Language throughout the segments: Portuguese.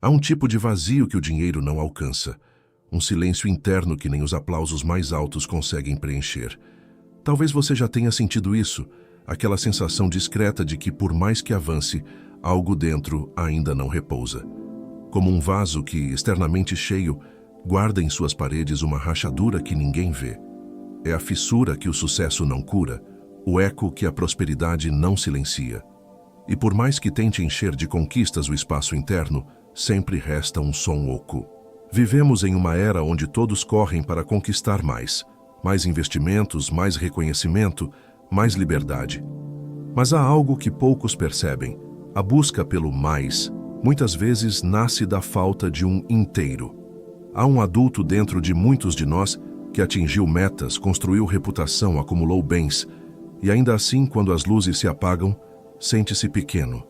Há um tipo de vazio que o dinheiro não alcança, um silêncio interno que nem os aplausos mais altos conseguem preencher. Talvez você já tenha sentido isso, aquela sensação discreta de que, por mais que avance, algo dentro ainda não repousa. Como um vaso que, externamente cheio, guarda em suas paredes uma rachadura que ninguém vê. É a fissura que o sucesso não cura, o eco que a prosperidade não silencia. E por mais que tente encher de conquistas o espaço interno, sempre resta um som oco. Vivemos em uma era onde todos correm para conquistar mais investimentos, mais reconhecimento, mais liberdade. Mas há algo que poucos percebem. A busca pelo mais, muitas vezes, nasce da falta de um inteiro. Há um adulto dentro de muitos de nós que atingiu metas, construiu reputação, acumulou bens, e ainda assim, quando as luzes se apagam, sente-se pequeno.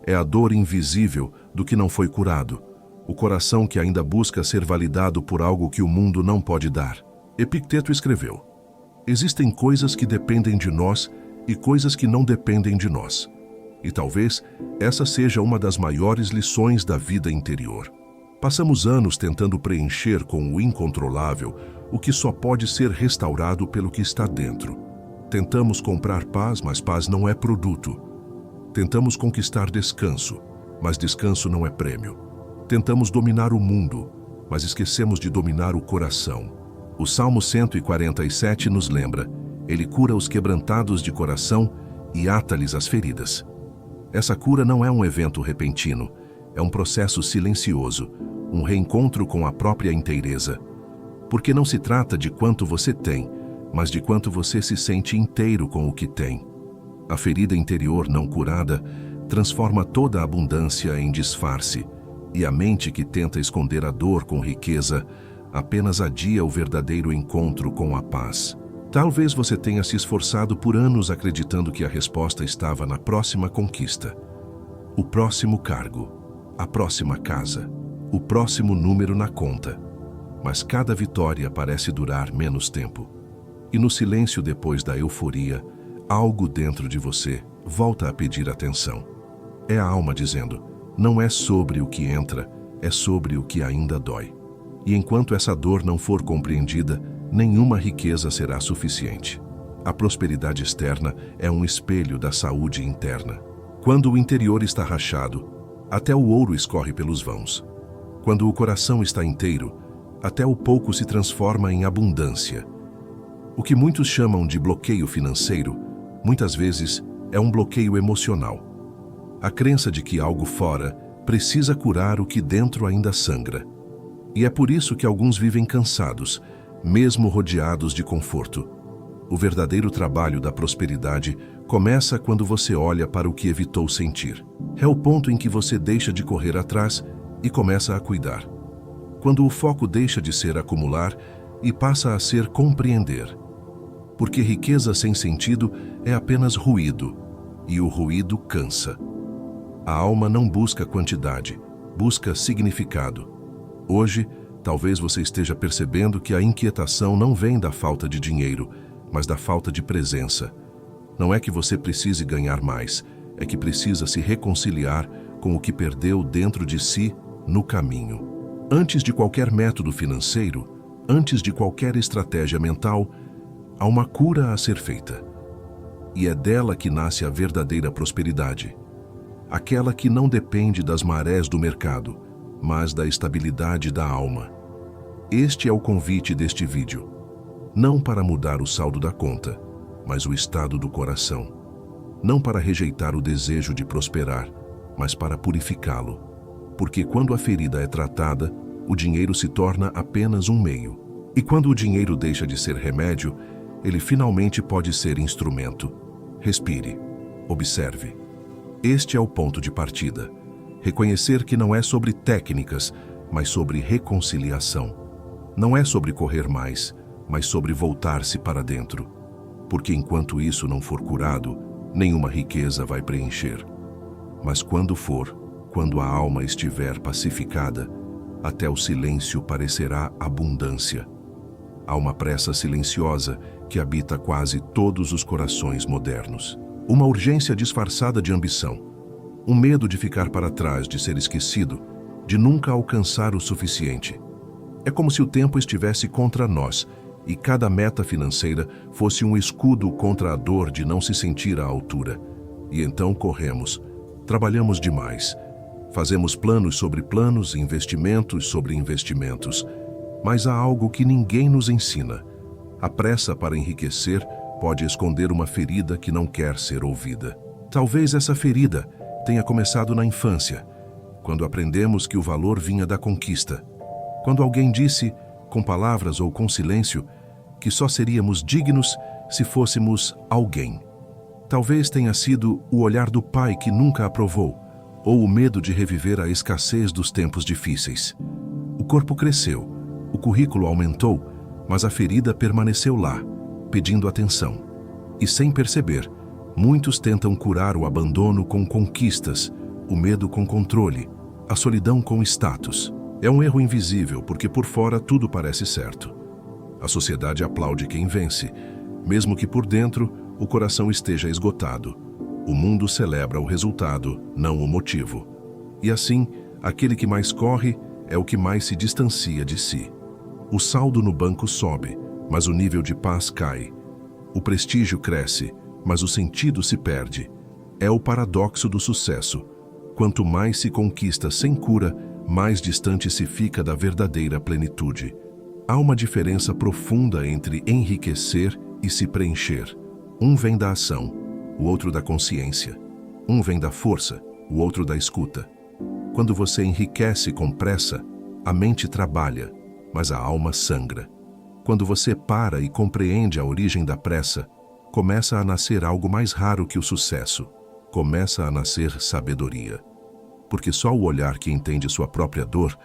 É a dor invisível do que não foi curado, o coração que ainda busca ser validado por algo que o mundo não pode dar. Epicteto escreveu: existem coisas que dependem de nós e coisas que não dependem de nós. E talvez essa seja uma das maiores lições da vida interior. Passamos anos tentando preencher com o incontrolável o que só pode ser restaurado pelo que está dentro. Tentamos comprar paz, mas paz não é produto. Tentamos conquistar descanso, mas descanso não é prêmio. Tentamos dominar o mundo, mas esquecemos de dominar o coração. O Salmo 147 nos lembra: ele cura os quebrantados de coração e ata-lhes as feridas. Essa cura não é um evento repentino, é um processo silencioso, um reencontro com a própria inteireza. Porque não se trata de quanto você tem, mas de quanto você se sente inteiro com o que tem. A ferida interior não curada transforma toda a abundância em disfarce, e a mente que tenta esconder a dor com riqueza apenas adia o verdadeiro encontro com a paz. Talvez você tenha se esforçado por anos acreditando que a resposta estava na próxima conquista, o próximo cargo, a próxima casa, o próximo número na conta. Mas cada vitória parece durar menos tempo. E no silêncio depois da euforia, algo dentro de você volta a pedir atenção. É a alma dizendo: não é sobre o que entra, é sobre o que ainda dói. E enquanto essa dor não for compreendida, nenhuma riqueza será suficiente. A prosperidade externa é um espelho da saúde interna. Quando o interior está rachado, até o ouro escorre pelos vãos. Quando o coração está inteiro, até o pouco se transforma em abundância. O que muitos chamam de bloqueio financeiro, muitas vezes é um bloqueio emocional. A crença de que algo fora precisa curar o que dentro ainda sangra. E é por isso que alguns vivem cansados, mesmo rodeados de conforto. O verdadeiro trabalho da prosperidade começa quando você olha para o que evitou sentir. É o ponto em que você deixa de correr atrás e começa a cuidar. Quando o foco deixa de ser acumular e passa a ser compreender. Porque riqueza sem sentido é apenas ruído, e o ruído cansa. A alma não busca quantidade, busca significado. Hoje, talvez você esteja percebendo que a inquietação não vem da falta de dinheiro, mas da falta de presença. Não é que você precise ganhar mais, é que precisa se reconciliar com o que perdeu dentro de si no caminho. Antes de qualquer método financeiro, antes de qualquer estratégia mental, há uma cura a ser feita. E é dela que nasce a verdadeira prosperidade. Aquela que não depende das marés do mercado, mas da estabilidade da alma. Este é o convite deste vídeo. Não para mudar o saldo da conta, mas o estado do coração. Não para rejeitar o desejo de prosperar, mas para purificá-lo. Porque quando a ferida é tratada, o dinheiro se torna apenas um meio. E quando o dinheiro deixa de ser remédio, ele finalmente pode ser instrumento. Respire. Observe. Este é o ponto de partida. Reconhecer que não é sobre técnicas, mas sobre reconciliação. Não é sobre correr mais, mas sobre voltar-se para dentro. Porque enquanto isso não for curado, nenhuma riqueza vai preencher. Mas quando for, quando a alma estiver pacificada, até o silêncio parecerá abundância. Há uma pressa silenciosa que habita quase todos os corações modernos. Uma urgência disfarçada de ambição. Um medo de ficar para trás, de ser esquecido, de nunca alcançar o suficiente. É como se o tempo estivesse contra nós e cada meta financeira fosse um escudo contra a dor de não se sentir à altura. E então corremos, trabalhamos demais, fazemos planos sobre planos, investimentos sobre investimentos, mas há algo que ninguém nos ensina. A pressa para enriquecer pode esconder uma ferida que não quer ser ouvida. Talvez essa ferida tenha começado na infância, quando aprendemos que o valor vinha da conquista. Quando alguém disse, com palavras ou com silêncio, que só seríamos dignos se fôssemos alguém. Talvez tenha sido o olhar do pai que nunca aprovou, ou o medo de reviver a escassez dos tempos difíceis. O corpo cresceu, o currículo aumentou, mas a ferida permaneceu lá, pedindo atenção. E sem perceber, muitos tentam curar o abandono com conquistas, o medo com controle, a solidão com status. É um erro invisível, porque por fora tudo parece certo. A sociedade aplaude quem vence, mesmo que por dentro o coração esteja esgotado. O mundo celebra o resultado, não o motivo. E assim, aquele que mais corre é o que mais se distancia de si. O saldo no banco sobe, mas o nível de paz cai. O prestígio cresce, mas o sentido se perde. É o paradoxo do sucesso. Quanto mais se conquista sem cura, mais distante se fica da verdadeira plenitude. Há uma diferença profunda entre enriquecer e se preencher. Um vem da ação, o outro da consciência. Um vem da força, o outro da escuta. Quando você enriquece com pressa, a mente trabalha, mas a alma sangra. Quando você para e compreende a origem da pressa, começa a nascer algo mais raro que o sucesso. Começa a nascer sabedoria. Porque só o olhar que entende sua própria dor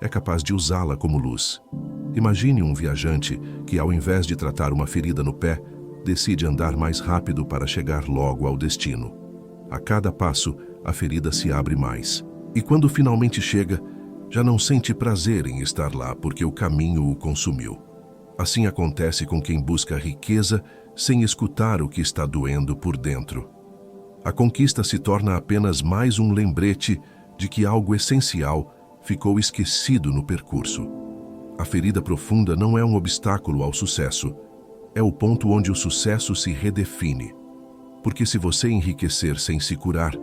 é capaz de usá-la como luz. Imagine um viajante que, ao invés de tratar uma ferida no pé, decide andar mais rápido para chegar logo ao destino. A cada passo, a ferida se abre mais. E quando finalmente chega, já não sente prazer em estar lá porque o caminho o consumiu. Assim acontece com quem busca riqueza sem escutar o que está doendo por dentro. A conquista se torna apenas mais um lembrete de que algo essencial ficou esquecido no percurso. A ferida profunda não é um obstáculo ao sucesso, é o ponto onde o sucesso se redefine. Porque se você enriquecer sem se curar,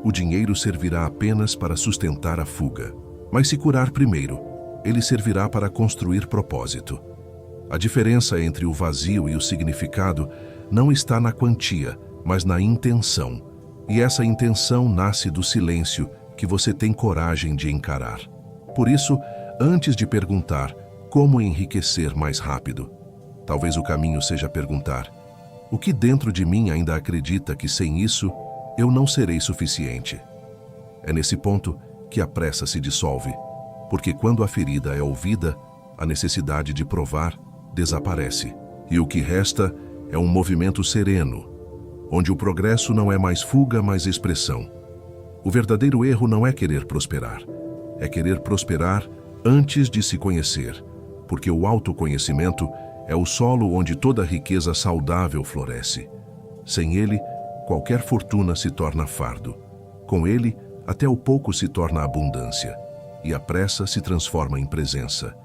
o dinheiro servirá apenas para sustentar a fuga. Mas se curar primeiro, ele servirá para construir propósito. A diferença entre o vazio e o significado não está na quantia, mas na intenção. E essa intenção nasce do silêncio que você tem coragem de encarar. Por isso, antes de perguntar como enriquecer mais rápido, talvez o caminho seja perguntar: o que dentro de mim ainda acredita que sem isso eu não serei suficiente? É nesse ponto que a pressa se dissolve, porque quando a ferida é ouvida, a necessidade de provar desaparece. E o que resta é um movimento sereno, onde o progresso não é mais fuga, mas expressão. O verdadeiro erro não é querer prosperar, é querer prosperar antes de se conhecer, porque o autoconhecimento é o solo onde toda riqueza saudável floresce. Sem ele, qualquer fortuna se torna fardo. Com ele, até o pouco se torna abundância, e a pressa se transforma em presença.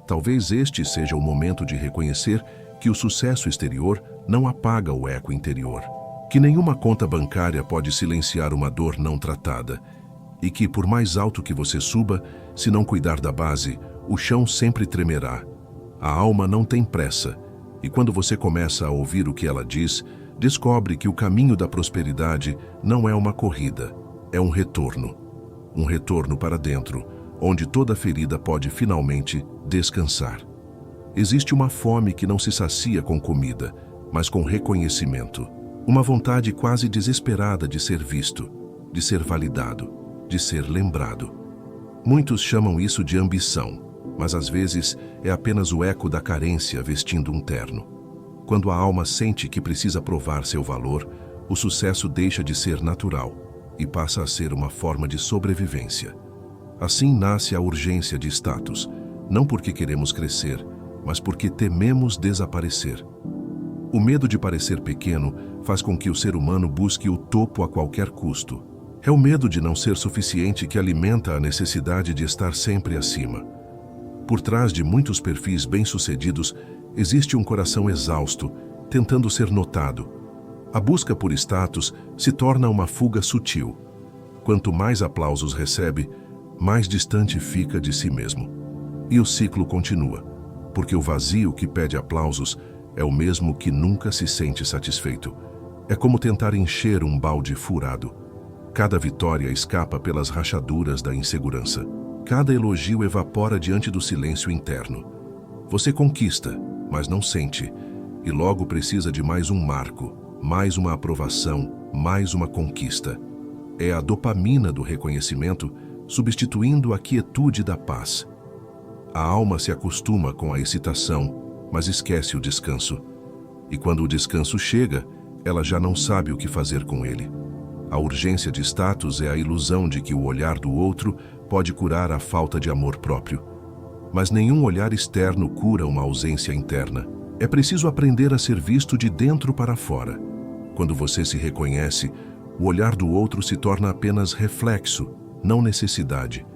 Talvez este seja o momento de reconhecer que o sucesso exterior não apaga o eco interior, que nenhuma conta bancária pode silenciar uma dor não tratada, e que, por mais alto que você suba, se não cuidar da base, o chão sempre tremerá. A alma não tem pressa, e quando você começa a ouvir o que ela diz, descobre que o caminho da prosperidade não é uma corrida, é um retorno. Um retorno para dentro, onde toda ferida pode finalmente descansar. Existe uma fome que não se sacia com comida, mas com reconhecimento. Uma vontade quase desesperada de ser visto, de ser validado, de ser lembrado. Muitos chamam isso de ambição, mas às vezes é apenas o eco da carência vestindo um terno. Quando a alma sente que precisa provar seu valor, o sucesso deixa de ser natural e passa a ser uma forma de sobrevivência. Assim nasce a urgência de status, não porque queremos crescer, mas porque tememos desaparecer. O medo de parecer pequeno faz com que o ser humano busque o topo a qualquer custo. É o medo de não ser suficiente que alimenta a necessidade de estar sempre acima. Por trás de muitos perfis bem-sucedidos, existe um coração exausto, tentando ser notado. A busca por status se torna uma fuga sutil. Quanto mais aplausos recebe, mais distante fica de si mesmo. E o ciclo continua, porque o vazio que pede aplausos é o mesmo que nunca se sente satisfeito. É como tentar encher um balde furado. Cada vitória escapa pelas rachaduras da insegurança. Cada elogio evapora diante do silêncio interno. Você conquista, mas não sente, e logo precisa de mais um marco, mais uma aprovação, mais uma conquista. É a dopamina do reconhecimento substituindo a quietude da paz. A alma se acostuma com a excitação, mas esquece o descanso. E quando o descanso chega, ela já não sabe o que fazer com ele. A urgência de status é a ilusão de que o olhar do outro pode curar a falta de amor próprio. Mas nenhum olhar externo cura uma ausência interna. É preciso aprender a ser visto de dentro para fora. Quando você se reconhece, o olhar do outro se torna apenas reflexo, não necessidade.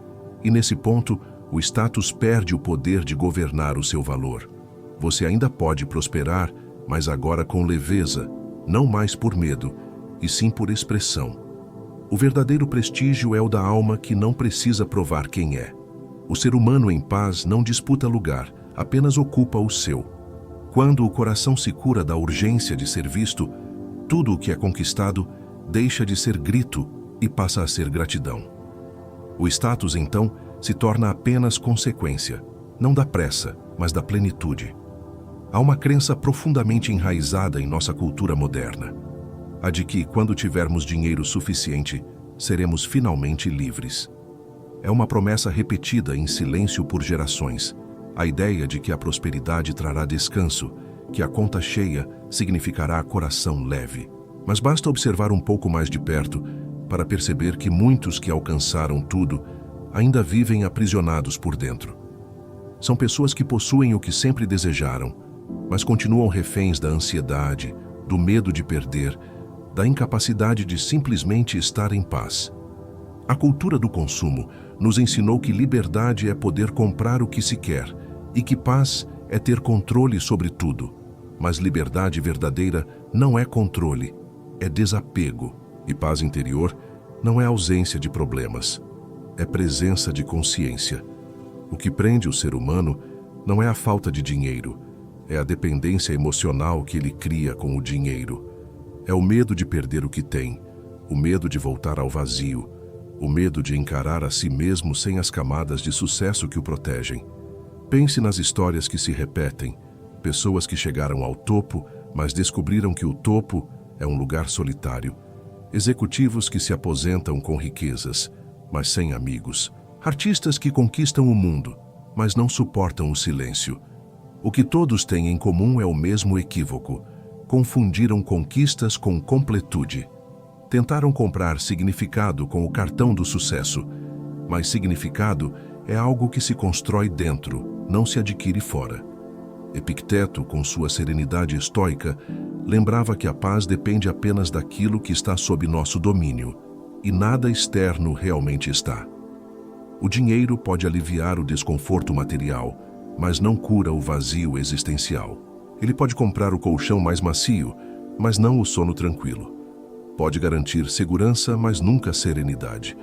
E nesse ponto, o status perde o poder de governar o seu valor. Você ainda pode prosperar, mas agora com leveza, não mais por medo, e sim por expressão. O verdadeiro prestígio é o da alma que não precisa provar quem é. O ser humano em paz não disputa lugar, apenas ocupa o seu. Quando o coração se cura da urgência de ser visto, tudo o que é conquistado deixa de ser grito e passa a ser gratidão. O status, então, se torna apenas consequência, não da pressa, mas da plenitude. Há uma crença profundamente enraizada em nossa cultura moderna, a de que, quando tivermos dinheiro suficiente, seremos finalmente livres. É uma promessa repetida em silêncio por gerações, a ideia de que a prosperidade trará descanso, que a conta cheia significará coração leve. Mas basta observar um pouco mais de perto para perceber que muitos que alcançaram tudo ainda vivem aprisionados por dentro. São pessoas que possuem o que sempre desejaram, mas continuam reféns da ansiedade, do medo de perder, da incapacidade de simplesmente estar em paz. A cultura do consumo nos ensinou que liberdade é poder comprar o que se quer e que paz é ter controle sobre tudo. Mas liberdade verdadeira não é controle, é desapego. E paz interior não é ausência de problemas, é presença de consciência. O que prende o ser humano não é a falta de dinheiro, é a dependência emocional que ele cria com o dinheiro. É o medo de perder o que tem, o medo de voltar ao vazio, o medo de encarar a si mesmo sem as camadas de sucesso que o protegem. Pense nas histórias que se repetem, pessoas que chegaram ao topo, mas descobriram que o topo é um lugar solitário. Executivos que se aposentam com riquezas, mas sem amigos. Artistas que conquistam o mundo, mas não suportam o silêncio. O que todos têm em comum é o mesmo equívoco. Confundiram conquistas com completude. Tentaram comprar significado com o cartão do sucesso, mas significado é algo que se constrói dentro, não se adquire fora. Epicteto, com sua serenidade estoica, lembrava que a paz depende apenas daquilo que está sob nosso domínio, e nada externo realmente está. O dinheiro pode aliviar o desconforto material, mas não cura o vazio existencial. Ele pode comprar o colchão mais macio, mas não o sono tranquilo. Pode garantir segurança, mas nunca serenidade.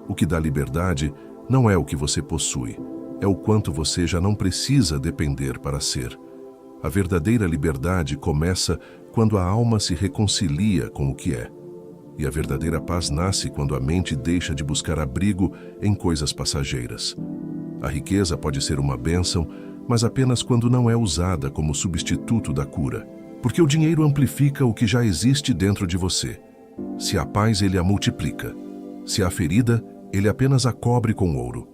O que dá liberdade não é o que você possui, é o quanto você já não precisa depender para ser. A verdadeira liberdade começa quando a alma se reconcilia com o que é. E a verdadeira paz nasce quando a mente deixa de buscar abrigo em coisas passageiras. A riqueza pode ser uma bênção, mas apenas quando não é usada como substituto da cura. Porque o dinheiro amplifica o que já existe dentro de você. Se há paz, ele a multiplica. Se há ferida, ele apenas a cobre com ouro.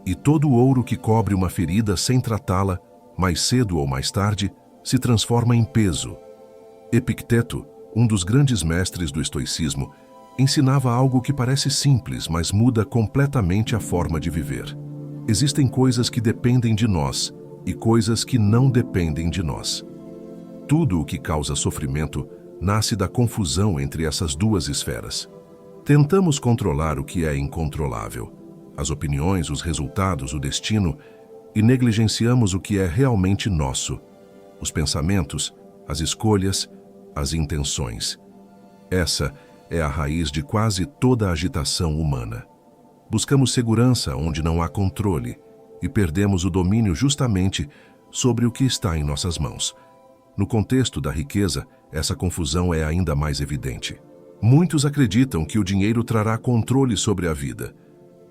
E todo o ouro que cobre uma ferida sem tratá-la, mais cedo ou mais tarde, se transforma em peso. Epicteto, um dos grandes mestres do estoicismo, ensinava algo que parece simples, mas muda completamente a forma de viver. Existem coisas que dependem de nós e coisas que não dependem de nós. Tudo o que causa sofrimento nasce da confusão entre essas duas esferas. Tentamos controlar o que é incontrolável, as opiniões, os resultados, o destino, e negligenciamos o que é realmente nosso, os pensamentos, as escolhas, as intenções. Essa é a raiz de quase toda a agitação humana. Buscamos segurança onde não há controle e perdemos o domínio justamente sobre o que está em nossas mãos. No contexto da riqueza, essa confusão é ainda mais evidente. Muitos acreditam que o dinheiro trará controle sobre a vida,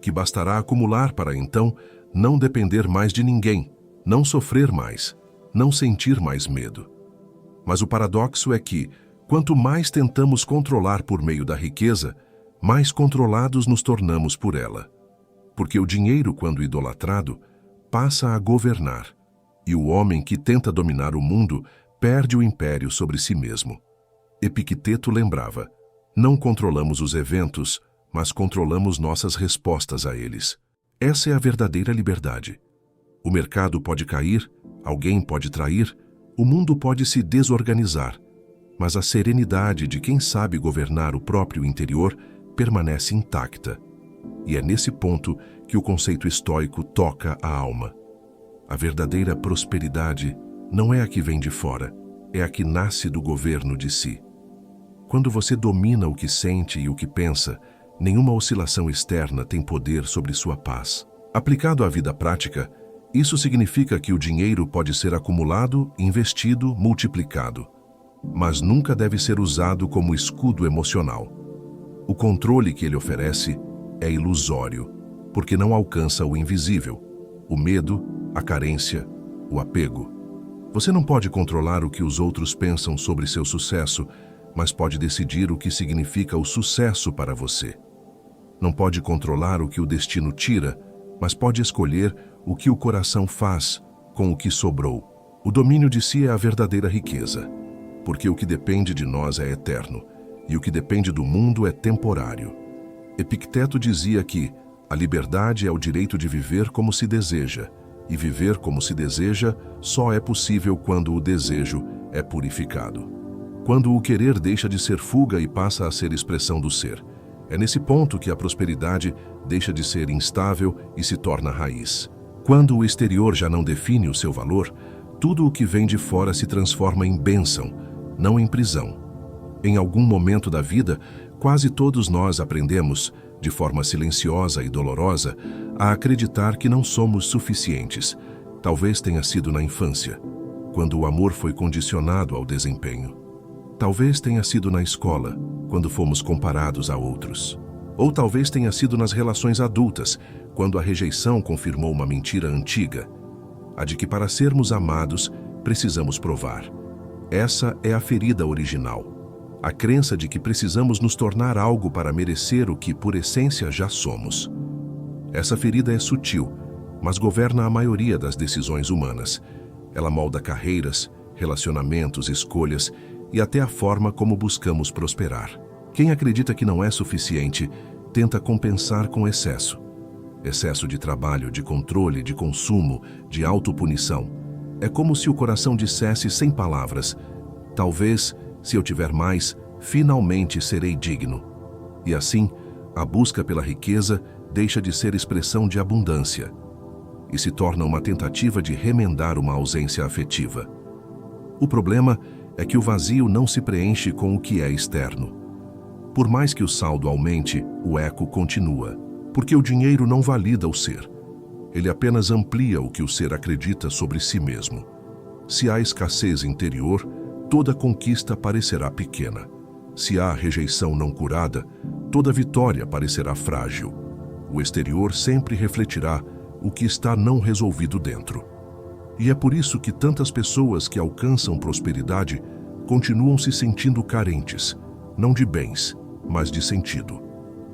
que bastará acumular para então não depender mais de ninguém, não sofrer mais, não sentir mais medo. Mas o paradoxo é que, quanto mais tentamos controlar por meio da riqueza, mais controlados nos tornamos por ela. Porque o dinheiro, quando idolatrado, passa a governar, e o homem que tenta dominar o mundo perde o império sobre si mesmo. Epicteto lembrava: não controlamos os eventos, mas controlamos nossas respostas a eles. Essa é a verdadeira liberdade. O mercado pode cair, alguém pode trair, o mundo pode se desorganizar, mas a serenidade de quem sabe governar o próprio interior permanece intacta. E é nesse ponto que o conceito estoico toca a alma. A verdadeira prosperidade não é a que vem de fora, é a que nasce do governo de si. Quando você domina o que sente e o que pensa, nenhuma oscilação externa tem poder sobre sua paz. Aplicado à vida prática, isso significa que o dinheiro pode ser acumulado, investido, multiplicado, mas nunca deve ser usado como escudo emocional. O controle que ele oferece é ilusório, porque não alcança o invisível, o medo, a carência, o apego. Você não pode controlar o que os outros pensam sobre seu sucesso, mas pode decidir o que significa o sucesso para você. Não pode controlar o que o destino tira, mas pode escolher o que o coração faz com o que sobrou. O domínio de si é a verdadeira riqueza, porque o que depende de nós é eterno, e o que depende do mundo é temporário. Epicteto dizia que a liberdade é o direito de viver como se deseja, e viver como se deseja só é possível quando o desejo é purificado. Quando o querer deixa de ser fuga e passa a ser expressão do ser. É nesse ponto que a prosperidade deixa de ser instável e se torna raiz. Quando o exterior já não define o seu valor, tudo o que vem de fora se transforma em bênção, não em prisão. Em algum momento da vida, quase todos nós aprendemos, de forma silenciosa e dolorosa, a acreditar que não somos suficientes. Talvez tenha sido na infância, quando o amor foi condicionado ao desempenho. Talvez tenha sido na escola, quando fomos comparados a outros. Ou talvez tenha sido nas relações adultas, quando a rejeição confirmou uma mentira antiga, a de que para sermos amados, precisamos provar. Essa é a ferida original. A crença de que precisamos nos tornar algo para merecer o que, por essência, já somos. Essa ferida é sutil, mas governa a maioria das decisões humanas. Ela molda carreiras, relacionamentos, escolhas e até a forma como buscamos prosperar. Quem acredita que não é suficiente, tenta compensar com excesso. Excesso de trabalho, de controle, de consumo, de autopunição. É como se o coração dissesse sem palavras: talvez, se eu tiver mais, finalmente serei digno. E assim, a busca pela riqueza deixa de ser expressão de abundância e se torna uma tentativa de remendar uma ausência afetiva. O problema é que o vazio não se preenche com o que é externo. Por mais que o saldo aumente, o eco continua, porque o dinheiro não valida o ser. Ele apenas amplia o que o ser acredita sobre si mesmo. Se há escassez interior, toda conquista parecerá pequena. Se há rejeição não curada, toda vitória parecerá frágil. O exterior sempre refletirá o que está não resolvido dentro. E é por isso que tantas pessoas que alcançam prosperidade continuam se sentindo carentes, não de bens, mas de sentido.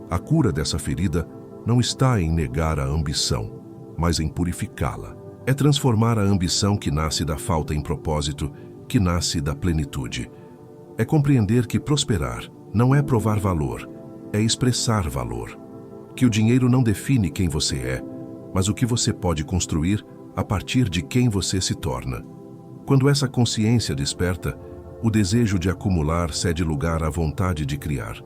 A cura dessa ferida não está em negar a ambição, mas em purificá-la. É transformar a ambição que nasce da falta em propósito, que nasce da plenitude. É compreender que prosperar não é provar valor, é expressar valor. Que o dinheiro não define quem você é, mas o que você pode construir a partir de quem você se torna. Quando essa consciência desperta, o desejo de acumular cede lugar à vontade de criar,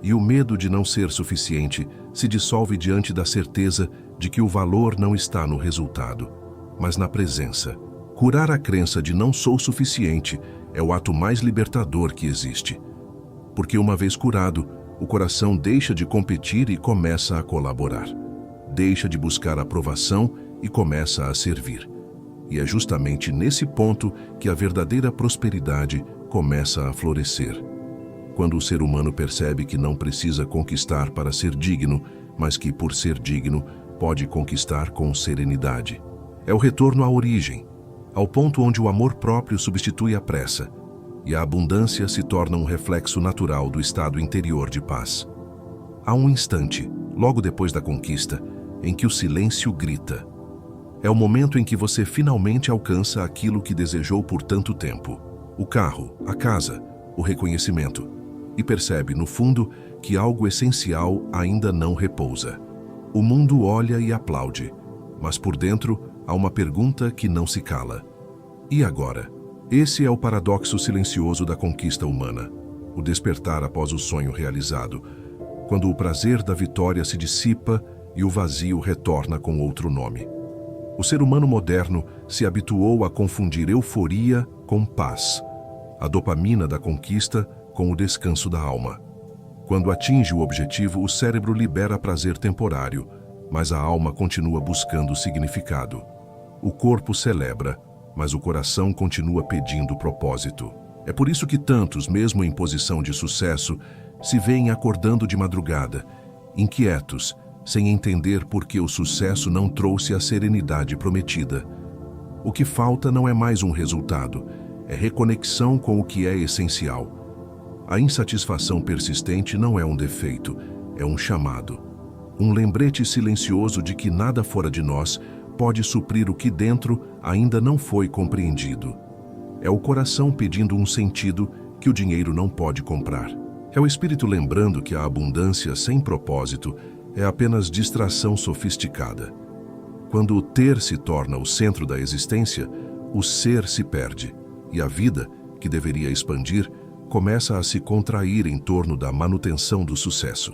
e o medo de não ser suficiente se dissolve diante da certeza de que o valor não está no resultado, mas na presença. Curar a crença de não sou suficiente é o ato mais libertador que existe. Porque uma vez curado, o coração deixa de competir e começa a colaborar. Deixa de buscar aprovação e começa a servir. E é justamente nesse ponto que a verdadeira prosperidade começa a florescer. Quando o ser humano percebe que não precisa conquistar para ser digno, mas que, por ser digno, pode conquistar com serenidade. É o retorno à origem, ao ponto onde o amor próprio substitui a pressa, e a abundância se torna um reflexo natural do estado interior de paz. Há um instante, logo depois da conquista, em que o silêncio grita. É o momento em que você finalmente alcança aquilo que desejou por tanto tempo. O carro, a casa, o reconhecimento. E percebe, no fundo, que algo essencial ainda não repousa. O mundo olha e aplaude, mas por dentro há uma pergunta que não se cala. E agora? Esse é o paradoxo silencioso da conquista humana. O despertar após o sonho realizado, quando o prazer da vitória se dissipa e o vazio retorna com outro nome. O ser humano moderno se habituou a confundir euforia com paz, a dopamina da conquista com o descanso da alma. Quando atinge o objetivo, o cérebro libera prazer temporário, mas a alma continua buscando significado. O corpo celebra, mas o coração continua pedindo propósito. É por isso que tantos, mesmo em posição de sucesso, se veem acordando de madrugada, inquietos, sem entender por que o sucesso não trouxe a serenidade prometida. O que falta não é mais um resultado, é reconexão com o que é essencial. A insatisfação persistente não é um defeito, é um chamado. Um lembrete silencioso de que nada fora de nós pode suprir o que dentro ainda não foi compreendido. É o coração pedindo um sentido que o dinheiro não pode comprar. É o espírito lembrando que a abundância sem propósito é apenas distração sofisticada. Quando o ter se torna o centro da existência, o ser se perde, e a vida, que deveria expandir, começa a se contrair em torno da manutenção do sucesso.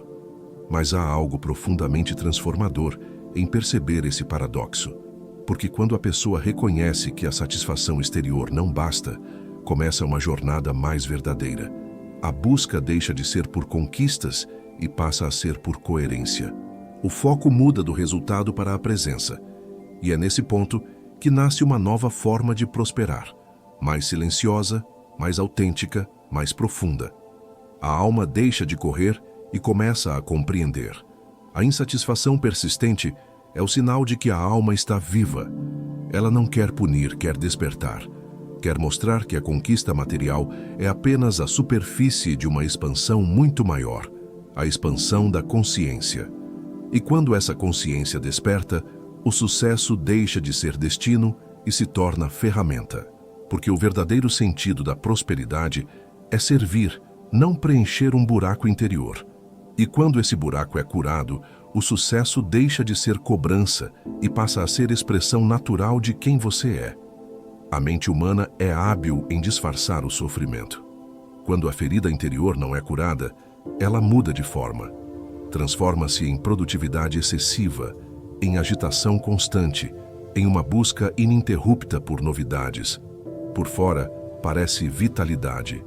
Mas há algo profundamente transformador em perceber esse paradoxo, porque quando a pessoa reconhece que a satisfação exterior não basta, começa uma jornada mais verdadeira. A busca deixa de ser por conquistas e passa a ser por coerência. O foco muda do resultado para a presença, e é nesse ponto que nasce uma nova forma de prosperar, mais silenciosa, mais autêntica, mais profunda. A alma deixa de correr e começa a compreender. A insatisfação persistente é o sinal de que a alma está viva. Ela não quer punir, quer despertar. Quer mostrar que a conquista material é apenas a superfície de uma expansão muito maior, a expansão da consciência. E quando essa consciência desperta, o sucesso deixa de ser destino e se torna ferramenta. Porque o verdadeiro sentido da prosperidade é servir, não preencher um buraco interior. E quando esse buraco é curado, o sucesso deixa de ser cobrança e passa a ser expressão natural de quem você é. A mente humana é hábil em disfarçar o sofrimento. Quando a ferida interior não é curada, ela muda de forma. Transforma-se em produtividade excessiva, em agitação constante, em uma busca ininterrupta por novidades. Por fora, parece vitalidade.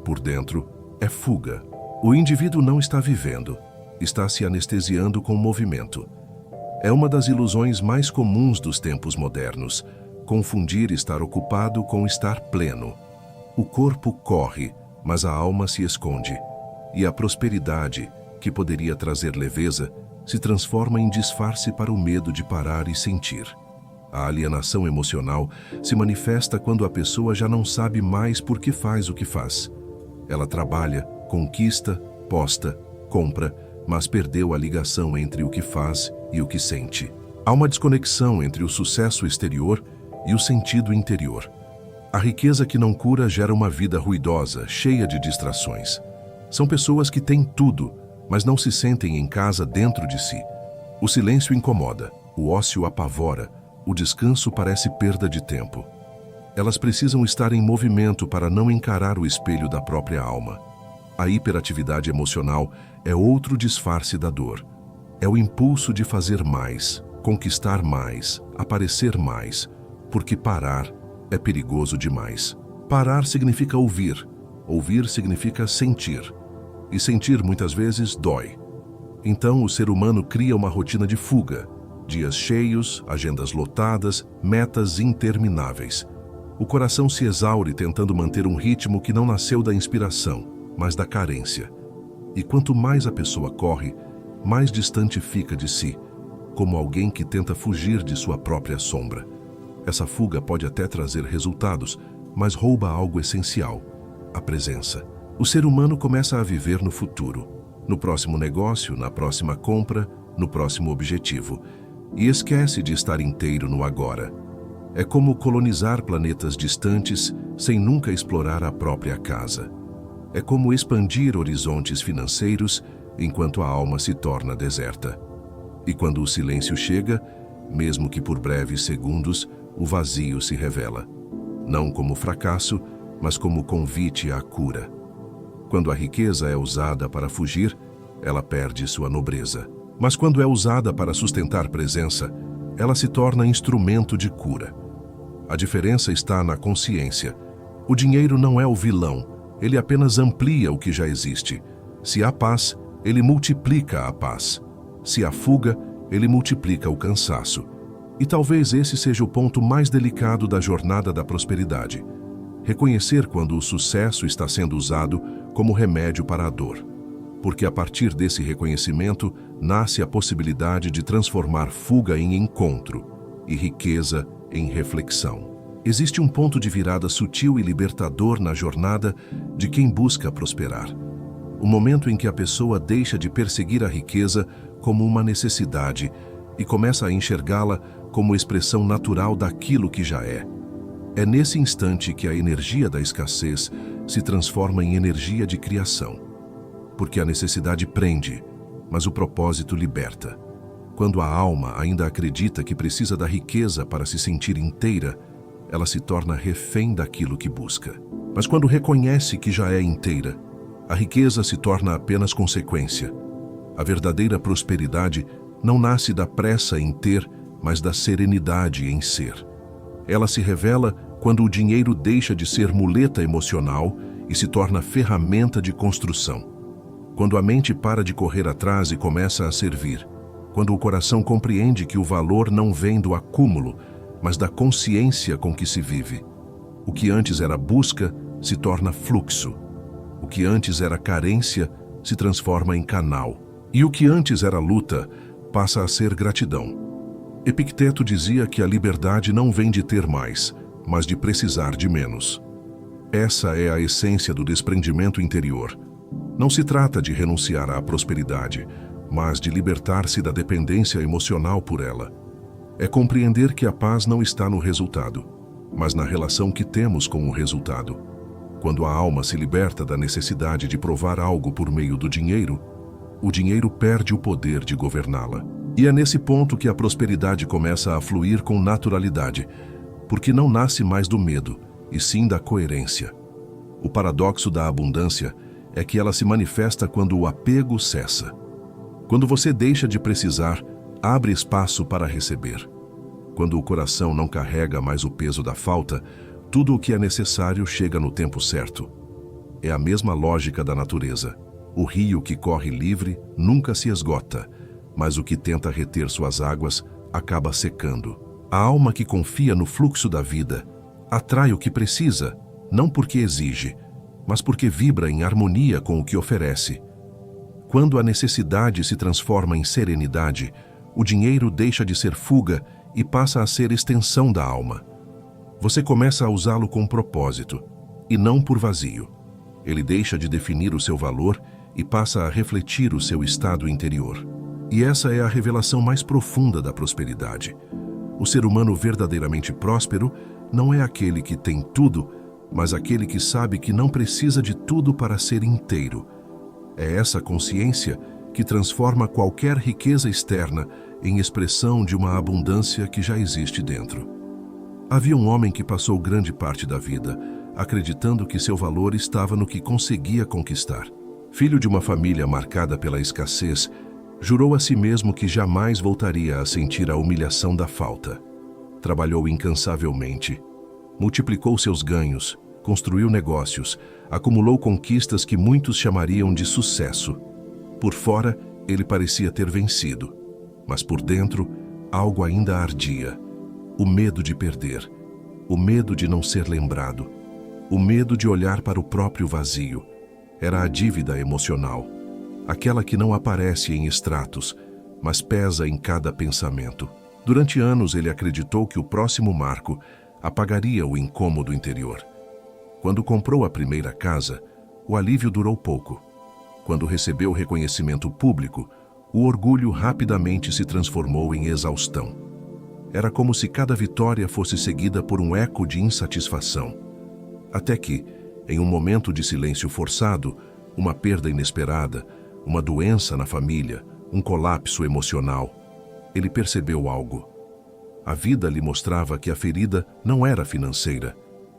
Por dentro, é fuga. O indivíduo não está vivendo, está se anestesiando com o movimento. É uma das ilusões mais comuns dos tempos modernos, confundir estar ocupado com estar pleno. O corpo corre, mas a alma se esconde. E a prosperidade, que poderia trazer leveza, se transforma em disfarce para o medo de parar e sentir. A alienação emocional se manifesta quando a pessoa já não sabe mais por que faz o que faz. Ela trabalha, conquista, posta, compra, mas perdeu a ligação entre o que faz e o que sente. Há uma desconexão entre o sucesso exterior e o sentido interior. A riqueza que não cura gera uma vida ruidosa, cheia de distrações. São pessoas que têm tudo, mas não se sentem em casa dentro de si. O silêncio incomoda, o ócio apavora, o descanso parece perda de tempo. Elas precisam estar em movimento para não encarar o espelho da própria alma. A hiperatividade emocional é outro disfarce da dor. É o impulso de fazer mais, conquistar mais, aparecer mais, porque parar é perigoso demais. Parar significa ouvir, ouvir significa sentir, e sentir muitas vezes dói. Então o ser humano cria uma rotina de fuga, dias cheios, agendas lotadas, metas intermináveis. O coração se exaure tentando manter um ritmo que não nasceu da inspiração, mas da carência. E quanto mais a pessoa corre, mais distante fica de si, como alguém que tenta fugir de sua própria sombra. Essa fuga pode até trazer resultados, mas rouba algo essencial: a presença. O ser humano começa a viver no futuro, no próximo negócio, na próxima compra, no próximo objetivo, e esquece de estar inteiro no agora. É como colonizar planetas distantes sem nunca explorar a própria casa. É como expandir horizontes financeiros enquanto a alma se torna deserta. E quando o silêncio chega, mesmo que por breves segundos, o vazio se revela. Não como fracasso, mas como convite à cura. Quando a riqueza é usada para fugir, ela perde sua nobreza. Mas quando é usada para sustentar presença, ela se torna instrumento de cura. A diferença está na consciência. O dinheiro não é o vilão, ele apenas amplia o que já existe. Se há paz, ele multiplica a paz. Se há fuga, ele multiplica o cansaço. E talvez esse seja o ponto mais delicado da jornada da prosperidade. Reconhecer quando o sucesso está sendo usado como remédio para a dor. Porque a partir desse reconhecimento, nasce a possibilidade de transformar fuga em encontro e riqueza em reflexão. Existe um ponto de virada sutil e libertador na jornada de quem busca prosperar. O momento em que a pessoa deixa de perseguir a riqueza como uma necessidade e começa a enxergá-la como expressão natural daquilo que já é. É nesse instante que a energia da escassez se transforma em energia de criação. Porque a necessidade prende, mas o propósito liberta. Quando a alma ainda acredita que precisa da riqueza para se sentir inteira, ela se torna refém daquilo que busca. Mas quando reconhece que já é inteira, a riqueza se torna apenas consequência. A verdadeira prosperidade não nasce da pressa em ter, mas da serenidade em ser. Ela se revela quando o dinheiro deixa de ser muleta emocional e se torna ferramenta de construção. Quando a mente para de correr atrás e começa a servir. Quando o coração compreende que o valor não vem do acúmulo, mas da consciência com que se vive. O que antes era busca se torna fluxo. O que antes era carência se transforma em canal. E o que antes era luta passa a ser gratidão. Epicteto dizia que a liberdade não vem de ter mais, mas de precisar de menos. Essa é a essência do desprendimento interior. Não se trata de renunciar à prosperidade, mas de libertar-se da dependência emocional por ela. É compreender que a paz não está no resultado, mas na relação que temos com o resultado. Quando a alma se liberta da necessidade de provar algo por meio do dinheiro, o dinheiro perde o poder de governá-la. E é nesse ponto que a prosperidade começa a fluir com naturalidade, porque não nasce mais do medo, e sim da coerência. O paradoxo da abundância é que ela se manifesta quando o apego cessa. Quando você deixa de precisar, abre espaço para receber. Quando o coração não carrega mais o peso da falta, tudo o que é necessário chega no tempo certo. É a mesma lógica da natureza. O rio que corre livre nunca se esgota, mas o que tenta reter suas águas acaba secando. A alma que confia no fluxo da vida atrai o que precisa, não porque exige, mas porque vibra em harmonia com o que oferece. Quando a necessidade se transforma em serenidade, o dinheiro deixa de ser fuga e passa a ser extensão da alma. Você começa a usá-lo com propósito, e não por vazio. Ele deixa de definir o seu valor e passa a refletir o seu estado interior. E essa é a revelação mais profunda da prosperidade. O ser humano verdadeiramente próspero não é aquele que tem tudo, mas aquele que sabe que não precisa de tudo para ser inteiro. É essa consciência que transforma qualquer riqueza externa em expressão de uma abundância que já existe dentro. Havia um homem que passou grande parte da vida acreditando que seu valor estava no que conseguia conquistar. Filho de uma família marcada pela escassez, jurou a si mesmo que jamais voltaria a sentir a humilhação da falta. Trabalhou incansavelmente, multiplicou seus ganhos, construiu negócios, acumulou conquistas que muitos chamariam de sucesso. Por fora, ele parecia ter vencido, mas por dentro, algo ainda ardia. O medo de perder, o medo de não ser lembrado, o medo de olhar para o próprio vazio. Era a dívida emocional, aquela que não aparece em extratos, mas pesa em cada pensamento. Durante anos ele acreditou que o próximo marco apagaria o incômodo interior. Quando comprou a primeira casa, o alívio durou pouco. Quando recebeu reconhecimento público, o orgulho rapidamente se transformou em exaustão. Era como se cada vitória fosse seguida por um eco de insatisfação. Até que, em um momento de silêncio forçado, uma perda inesperada, uma doença na família, um colapso emocional, ele percebeu algo. A vida lhe mostrava que a ferida não era financeira,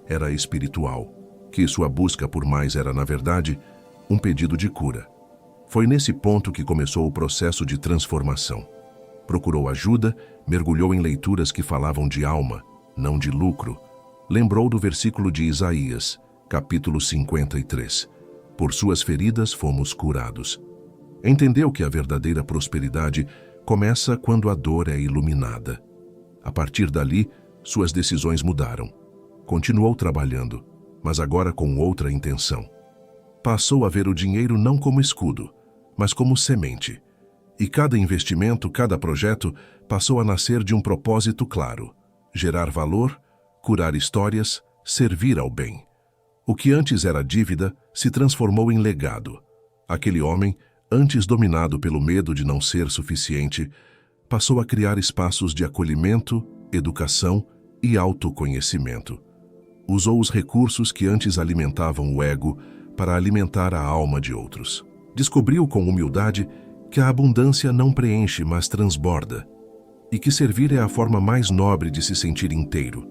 era espiritual, que sua busca por mais era, na verdade, um pedido de cura. Foi nesse ponto que começou o processo de transformação. Procurou ajuda, mergulhou em leituras que falavam de alma, não de lucro. Lembrou do versículo de Isaías, capítulo 53. Por suas feridas fomos curados. Entendeu que a verdadeira prosperidade começa quando a dor é iluminada. A partir dali, suas decisões mudaram. Continuou trabalhando, mas agora com outra intenção. Passou a ver o dinheiro não como escudo, mas como semente. E cada investimento, cada projeto, passou a nascer de um propósito claro: gerar valor, curar histórias, servir ao bem. O que antes era dívida se transformou em legado. Aquele homem, antes dominado pelo medo de não ser suficiente, passou a criar espaços de acolhimento, educação e autoconhecimento. Usou os recursos que antes alimentavam o ego para alimentar a alma de outros. Descobriu com humildade que a abundância não preenche, mas transborda, e que servir é a forma mais nobre de se sentir inteiro.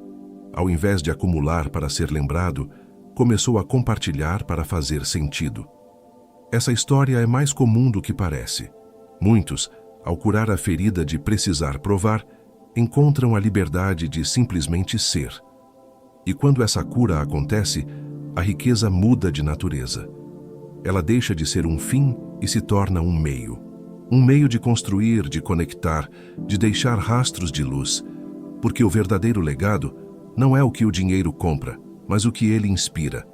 Ao invés de acumular para ser lembrado, começou a compartilhar para fazer sentido. Essa história é mais comum do que parece. Muitos, ao curar a ferida de precisar provar, encontram a liberdade de simplesmente ser. E quando essa cura acontece, a riqueza muda de natureza. Ela deixa de ser um fim e se torna um meio. Um meio de construir, de conectar, de deixar rastros de luz. Porque o verdadeiro legado não é o que o dinheiro compra, mas o que ele inspira.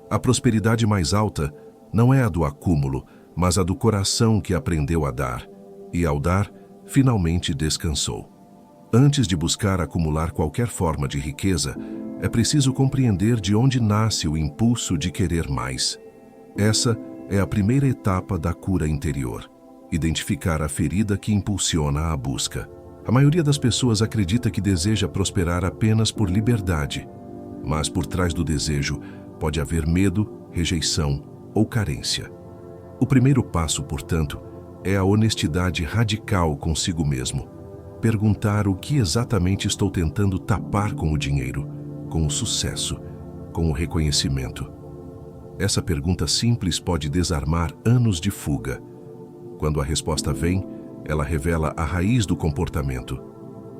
A prosperidade mais alta não é a do acúmulo, mas a do coração que aprendeu a dar, e ao dar, finalmente descansou. Antes de buscar acumular qualquer forma de riqueza, é preciso compreender de onde nasce o impulso de querer mais. Essa é a primeira etapa da cura interior: identificar a ferida que impulsiona a busca. A maioria das pessoas acredita que deseja prosperar apenas por liberdade, mas por trás do desejo pode haver medo, rejeição ou carência. O primeiro passo, portanto, é a honestidade radical consigo mesmo. Perguntar o que exatamente estou tentando tapar com o dinheiro, com o sucesso, com o reconhecimento. Essa pergunta simples pode desarmar anos de fuga. Quando a resposta vem, ela revela a raiz do comportamento.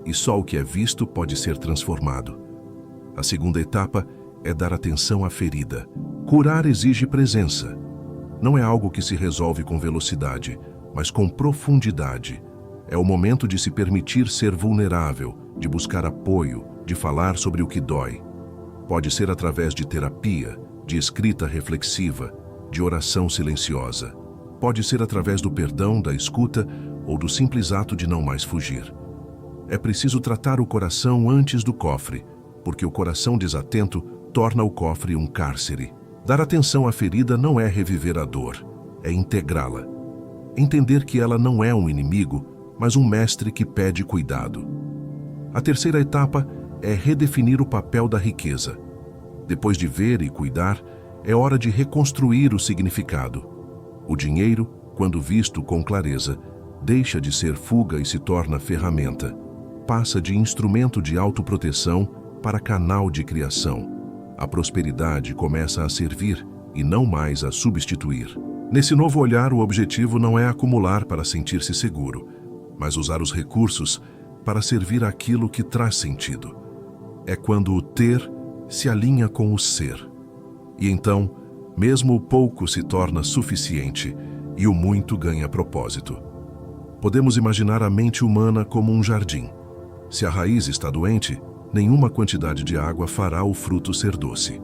E só o que é visto pode ser transformado. A segunda etapa é dar atenção à ferida. Curar exige presença. Não é algo que se resolve com velocidade, mas com profundidade. É o momento de se permitir ser vulnerável, de buscar apoio, de falar sobre o que dói. Pode ser através de terapia, de escrita reflexiva, de oração silenciosa. Pode ser através do perdão, da escuta ou do simples ato de não mais fugir. É preciso tratar o coração antes do cofre, porque o coração desatento torna o cofre um cárcere. Dar atenção à ferida não é reviver a dor, é integrá-la. Entender que ela não é um inimigo, mas um mestre que pede cuidado. A terceira etapa é redefinir o papel da riqueza. Depois de ver e cuidar, é hora de reconstruir o significado. O dinheiro, quando visto com clareza, deixa de ser fuga e se torna ferramenta. Passa de instrumento de autoproteção para canal de criação. A prosperidade começa a servir e não mais a substituir. Nesse novo olhar, o objetivo não é acumular para sentir-se seguro, mas usar os recursos para servir aquilo que traz sentido. É quando o ter se alinha com o ser. E então, mesmo o pouco se torna suficiente e o muito ganha propósito. Podemos imaginar a mente humana como um jardim. Se a raiz está doente, nenhuma quantidade de água fará o fruto ser doce.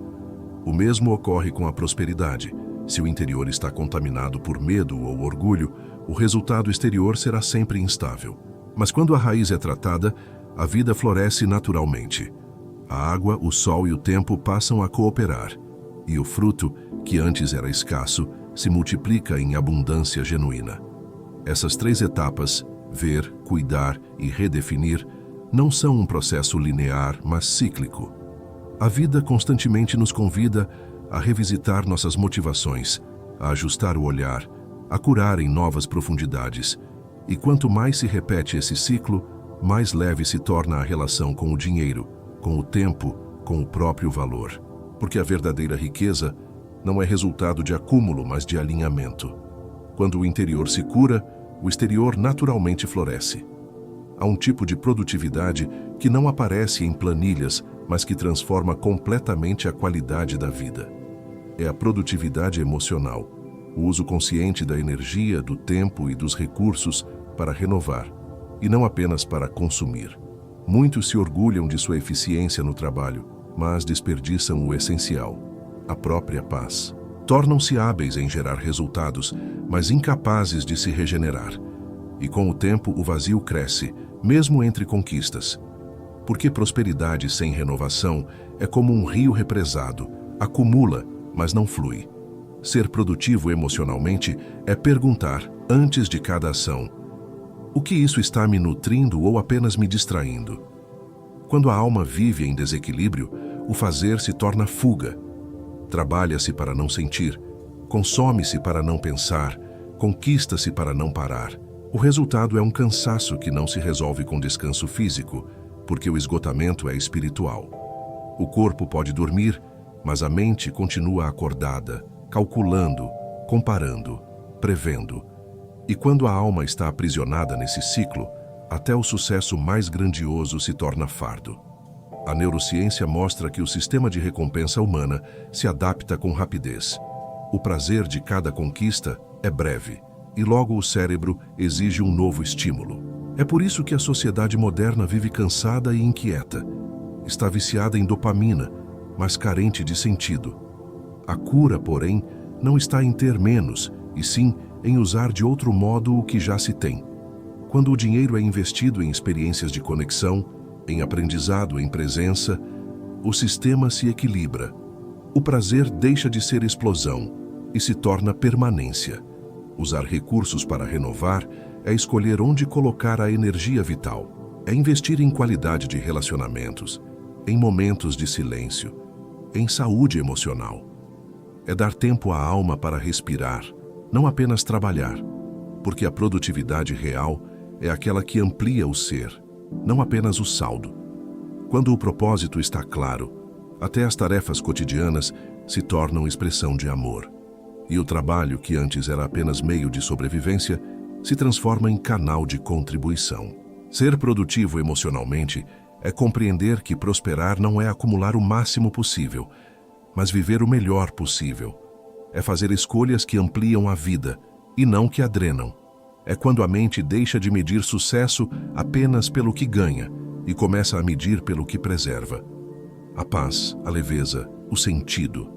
O mesmo ocorre com a prosperidade. Se o interior está contaminado por medo ou orgulho, o resultado exterior será sempre instável. Mas quando a raiz é tratada, a vida floresce naturalmente. A água, o sol e o tempo passam a cooperar, e o fruto, que antes era escasso, se multiplica em abundância genuína. Essas 3 etapas, ver, cuidar e redefinir, não são um processo linear, mas cíclico. A vida constantemente nos convida a revisitar nossas motivações, a ajustar o olhar, a curar em novas profundidades. E quanto mais se repete esse ciclo, mais leve se torna a relação com o dinheiro, com o tempo, com o próprio valor. Porque a verdadeira riqueza não é resultado de acúmulo, mas de alinhamento. Quando o interior se cura, o exterior naturalmente floresce. Há um tipo de produtividade que não aparece em planilhas, mas que transforma completamente a qualidade da vida. É a produtividade emocional, o uso consciente da energia, do tempo e dos recursos para renovar, e não apenas para consumir. Muitos se orgulham de sua eficiência no trabalho, mas desperdiçam o essencial, a própria paz. Tornam-se hábeis em gerar resultados, mas incapazes de se regenerar. E com o tempo o vazio cresce, mesmo entre conquistas. Porque prosperidade sem renovação é como um rio represado, acumula, mas não flui. Ser produtivo emocionalmente é perguntar, antes de cada ação, o que isso está me nutrindo ou apenas me distraindo? Quando a alma vive em desequilíbrio, o fazer se torna fuga. Trabalha-se para não sentir, consome-se para não pensar, conquista-se para não parar. O resultado é um cansaço que não se resolve com descanso físico, porque o esgotamento é espiritual. O corpo pode dormir, mas a mente continua acordada, calculando, comparando, prevendo. E quando a alma está aprisionada nesse ciclo, até o sucesso mais grandioso se torna fardo. A neurociência mostra que o sistema de recompensa humana se adapta com rapidez. O prazer de cada conquista é breve, e logo o cérebro exige um novo estímulo. É por isso que a sociedade moderna vive cansada e inquieta. Está viciada em dopamina, mas carente de sentido. A cura, porém, não está em ter menos, e sim em usar de outro modo o que já se tem. Quando o dinheiro é investido em experiências de conexão, em aprendizado, em presença, o sistema se equilibra. O prazer deixa de ser explosão e se torna permanência. Usar recursos para renovar é escolher onde colocar a energia vital. É investir em qualidade de relacionamentos, em momentos de silêncio, em saúde emocional. É dar tempo à alma para respirar, não apenas trabalhar, porque a produtividade real é aquela que amplia o ser, não apenas o saldo. Quando o propósito está claro, até as tarefas cotidianas se tornam expressão de amor. E o trabalho, que antes era apenas meio de sobrevivência, se transforma em canal de contribuição. Ser produtivo emocionalmente é compreender que prosperar não é acumular o máximo possível, mas viver o melhor possível. É fazer escolhas que ampliam a vida e não que a drenam. É quando a mente deixa de medir sucesso apenas pelo que ganha e começa a medir pelo que preserva. A paz, a leveza, o sentido.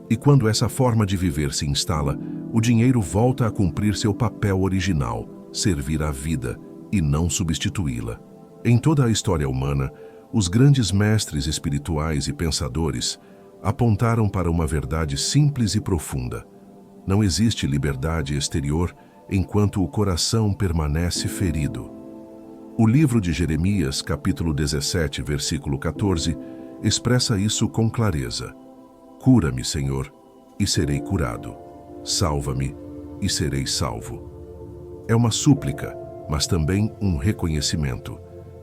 E quando essa forma de viver se instala, o dinheiro volta a cumprir seu papel original, servir à vida e não substituí-la. Em toda a história humana, os grandes mestres espirituais e pensadores apontaram para uma verdade simples e profunda. Não existe liberdade exterior enquanto o coração permanece ferido. O livro de Jeremias, capítulo 17, versículo 14, expressa isso com clareza. Cura-me, Senhor, e serei curado. Salva-me, e serei salvo. É uma súplica, mas também um reconhecimento,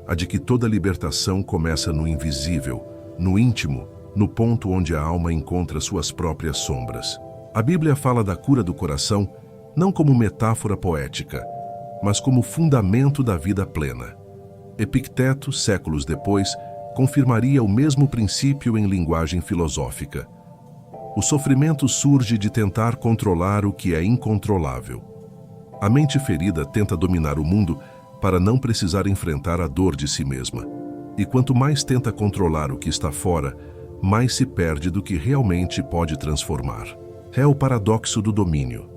a de que toda libertação começa no invisível, no íntimo, no ponto onde a alma encontra suas próprias sombras. A Bíblia fala da cura do coração não como metáfora poética, mas como fundamento da vida plena. Epicteto, séculos depois, confirmaria o mesmo princípio em linguagem filosófica. O sofrimento surge de tentar controlar o que é incontrolável. A mente ferida tenta dominar o mundo para não precisar enfrentar a dor de si mesma. E quanto mais tenta controlar o que está fora, mais se perde do que realmente pode transformar. É o paradoxo do domínio.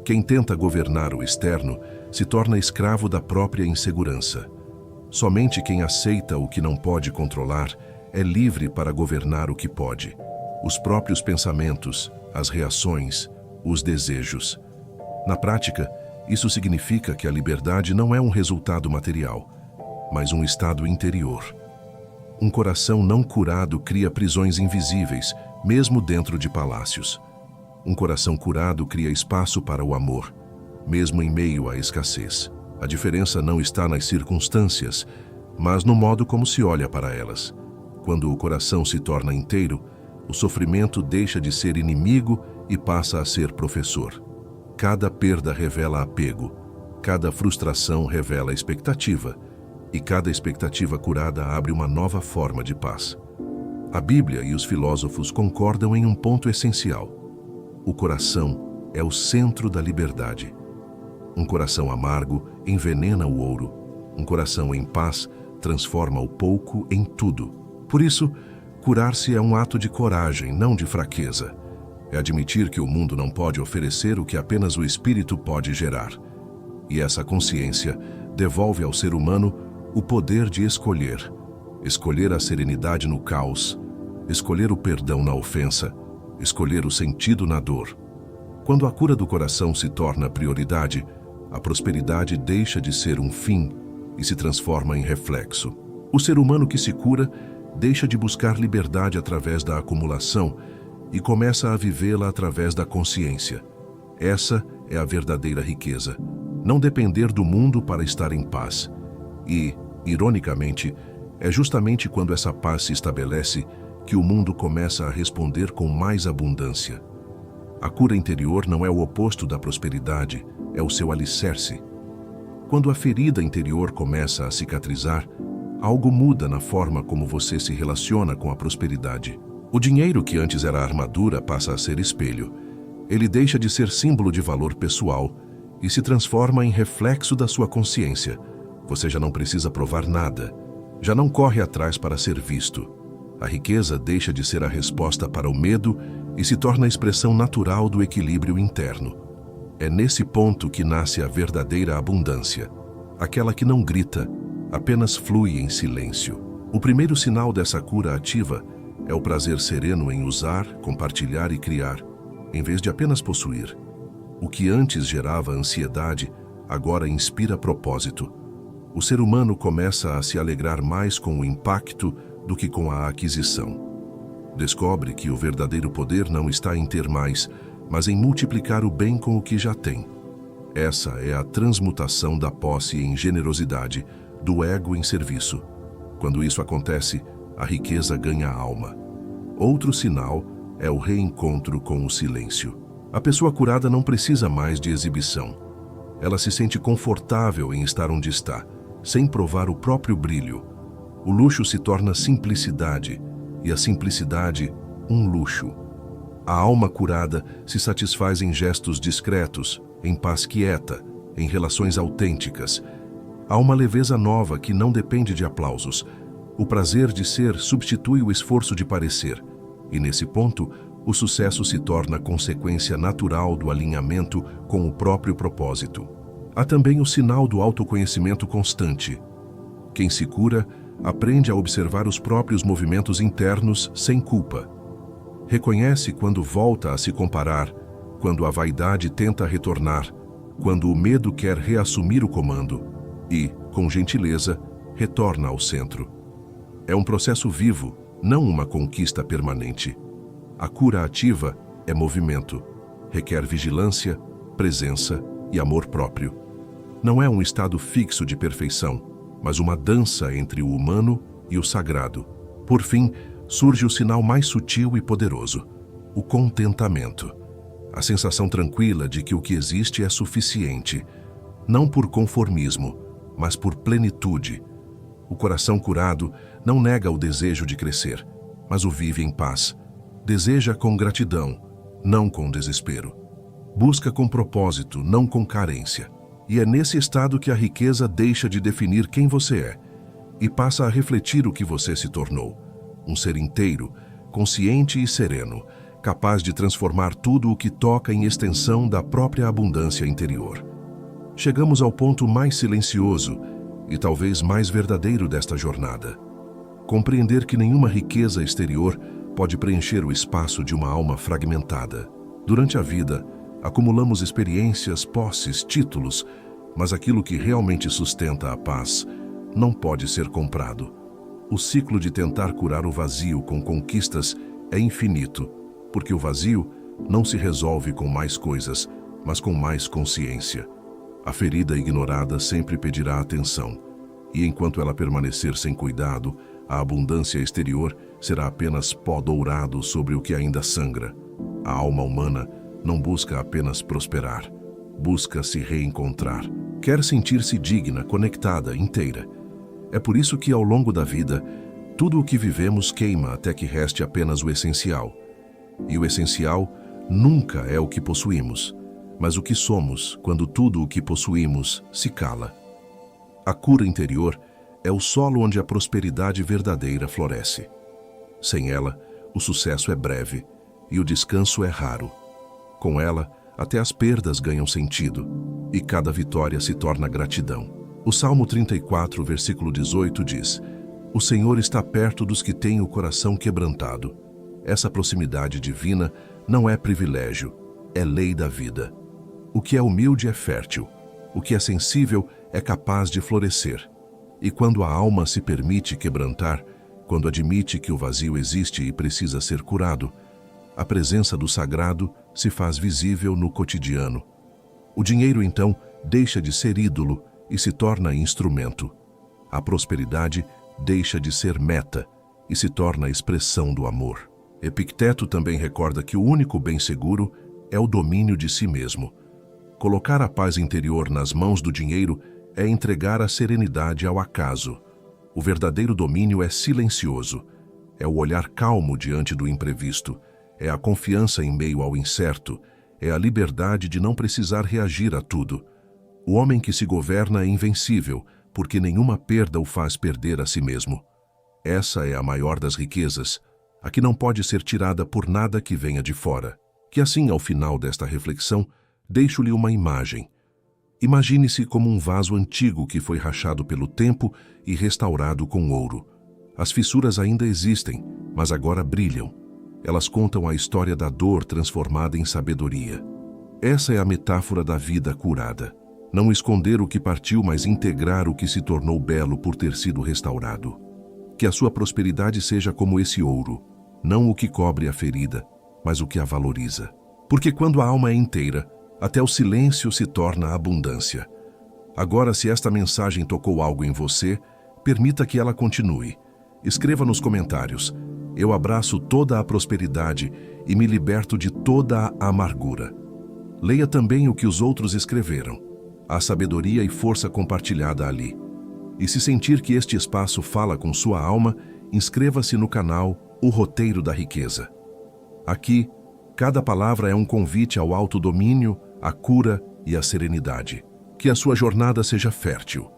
Quem tenta governar o externo se torna escravo da própria insegurança. Somente quem aceita o que não pode controlar é livre para governar o que pode. Os próprios pensamentos, as reações, os desejos. Na prática, isso significa que a liberdade não é um resultado material, mas um estado interior. Um coração não curado cria prisões invisíveis, mesmo dentro de palácios. Um coração curado cria espaço para o amor, mesmo em meio à escassez. A diferença não está nas circunstâncias, mas no modo como se olha para elas. Quando o coração se torna inteiro, o sofrimento deixa de ser inimigo e passa a ser professor. Cada perda revela apego, cada frustração revela expectativa, e cada expectativa curada abre uma nova forma de paz. A Bíblia e os filósofos concordam em um ponto essencial. O coração é o centro da liberdade. Um coração amargo envenena o ouro. Um coração em paz transforma o pouco em tudo. Por isso, curar-se é um ato de coragem, não de fraqueza. É admitir que o mundo não pode oferecer o que apenas o espírito pode gerar. E essa consciência devolve ao ser humano o poder de escolher. Escolher a serenidade no caos, escolher o perdão na ofensa, escolher o sentido na dor. Quando a cura do coração se torna prioridade, a prosperidade deixa de ser um fim e se transforma em reflexo. O ser humano que se cura deixa de buscar liberdade através da acumulação e começa a vivê-la através da consciência. Essa é a verdadeira riqueza. Não depender do mundo para estar em paz. E, ironicamente, é justamente quando essa paz se estabelece que o mundo começa a responder com mais abundância. A cura interior não é o oposto da prosperidade, é o seu alicerce. Quando a ferida interior começa a cicatrizar, algo muda na forma como você se relaciona com a prosperidade. O dinheiro que antes era armadura passa a ser espelho. Ele deixa de ser símbolo de valor pessoal e se transforma em reflexo da sua consciência. Você já não precisa provar nada, já não corre atrás para ser visto. A riqueza deixa de ser a resposta para o medo e se torna a expressão natural do equilíbrio interno. É nesse ponto que nasce a verdadeira abundância, aquela que não grita, apenas flui em silêncio. O primeiro sinal dessa cura ativa é o prazer sereno em usar, compartilhar e criar, em vez de apenas possuir. O que antes gerava ansiedade, agora inspira propósito. O ser humano começa a se alegrar mais com o impacto do que com a aquisição. Descobre que o verdadeiro poder não está em ter mais, mas em multiplicar o bem com o que já tem. Essa é a transmutação da posse em generosidade, do ego em serviço. Quando isso acontece, a riqueza ganha alma. Outro sinal é o reencontro com o silêncio. A pessoa curada não precisa mais de exibição. Ela se sente confortável em estar onde está, sem provar o próprio brilho. O luxo se torna simplicidade, e a simplicidade, um luxo. A alma curada se satisfaz em gestos discretos, em paz quieta, em relações autênticas. Há uma leveza nova que não depende de aplausos. O prazer de ser substitui o esforço de parecer. E nesse ponto, o sucesso se torna consequência natural do alinhamento com o próprio propósito. Há também o sinal do autoconhecimento constante. Quem se cura aprende a observar os próprios movimentos internos sem culpa. Reconhece quando volta a se comparar, quando a vaidade tenta retornar, quando o medo quer reassumir o comando e, com gentileza, retorna ao centro. É um processo vivo, não uma conquista permanente. A cura ativa é movimento, requer vigilância, presença e amor próprio. Não é um estado fixo de perfeição, mas uma dança entre o humano e o sagrado. Por fim, surge o sinal mais sutil e poderoso: o contentamento. A sensação tranquila de que o que existe é suficiente, não por conformismo, mas por plenitude. O coração curado não nega o desejo de crescer, mas o vive em paz. Deseja com gratidão, não com desespero. Busca com propósito, não com carência. E é nesse estado que a riqueza deixa de definir quem você é e passa a refletir o que você se tornou. Um ser inteiro, consciente e sereno, capaz de transformar tudo o que toca em extensão da própria abundância interior. Chegamos ao ponto mais silencioso e talvez mais verdadeiro desta jornada. Compreender que nenhuma riqueza exterior pode preencher o espaço de uma alma fragmentada. Durante a vida, acumulamos experiências, posses, títulos, mas aquilo que realmente sustenta a paz não pode ser comprado. O ciclo de tentar curar o vazio com conquistas é infinito, porque o vazio não se resolve com mais coisas, mas com mais consciência. A ferida ignorada sempre pedirá atenção, e enquanto ela permanecer sem cuidado, a abundância exterior será apenas pó dourado sobre o que ainda sangra. A alma humana não busca apenas prosperar, busca se reencontrar. Quer sentir-se digna, conectada, inteira. É por isso que, ao longo da vida, tudo o que vivemos queima até que reste apenas o essencial. E o essencial nunca é o que possuímos, mas o que somos quando tudo o que possuímos se cala. A cura interior é o solo onde a prosperidade verdadeira floresce. Sem ela, o sucesso é breve e o descanso é raro. Com ela, até as perdas ganham sentido e cada vitória se torna gratidão. O Salmo 34, versículo 18 diz: "O Senhor está perto dos que têm o coração quebrantado." Essa proximidade divina não é privilégio, é lei da vida. O que é humilde é fértil, o que é sensível é capaz de florescer. E quando a alma se permite quebrantar, quando admite que o vazio existe e precisa ser curado, a presença do sagrado se faz visível no cotidiano. O dinheiro, então, deixa de ser ídolo e se torna instrumento. A prosperidade deixa de ser meta e se torna a expressão do amor. Epicteto também recorda que o único bem seguro é o domínio de si mesmo. Colocar a paz interior nas mãos do dinheiro é entregar a serenidade ao acaso. O verdadeiro domínio é silencioso, é o olhar calmo diante do imprevisto, é a confiança em meio ao incerto, é a liberdade de não precisar reagir a tudo. O homem que se governa é invencível, porque nenhuma perda o faz perder a si mesmo. Essa é a maior das riquezas, a que não pode ser tirada por nada que venha de fora. Que assim, ao final desta reflexão, deixo-lhe uma imagem. Imagine-se como um vaso antigo que foi rachado pelo tempo e restaurado com ouro. As fissuras ainda existem, mas agora brilham. Elas contam a história da dor transformada em sabedoria. Essa é a metáfora da vida curada. Não esconder o que partiu, mas integrar o que se tornou belo por ter sido restaurado. Que a sua prosperidade seja como esse ouro, não o que cobre a ferida, mas o que a valoriza. Porque quando a alma é inteira, até o silêncio se torna abundância. Agora, se esta mensagem tocou algo em você, permita que ela continue. Escreva nos comentários: "Eu abraço toda a prosperidade e me liberto de toda a amargura." Leia também o que os outros escreveram. Há sabedoria e força compartilhada ali. E se sentir que este espaço fala com sua alma, inscreva-se no canal O Roteiro da Riqueza. Aqui, cada palavra é um convite ao autodomínio, à cura e à serenidade. Que a sua jornada seja fértil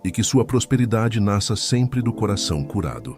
e que sua prosperidade nasça sempre do coração curado.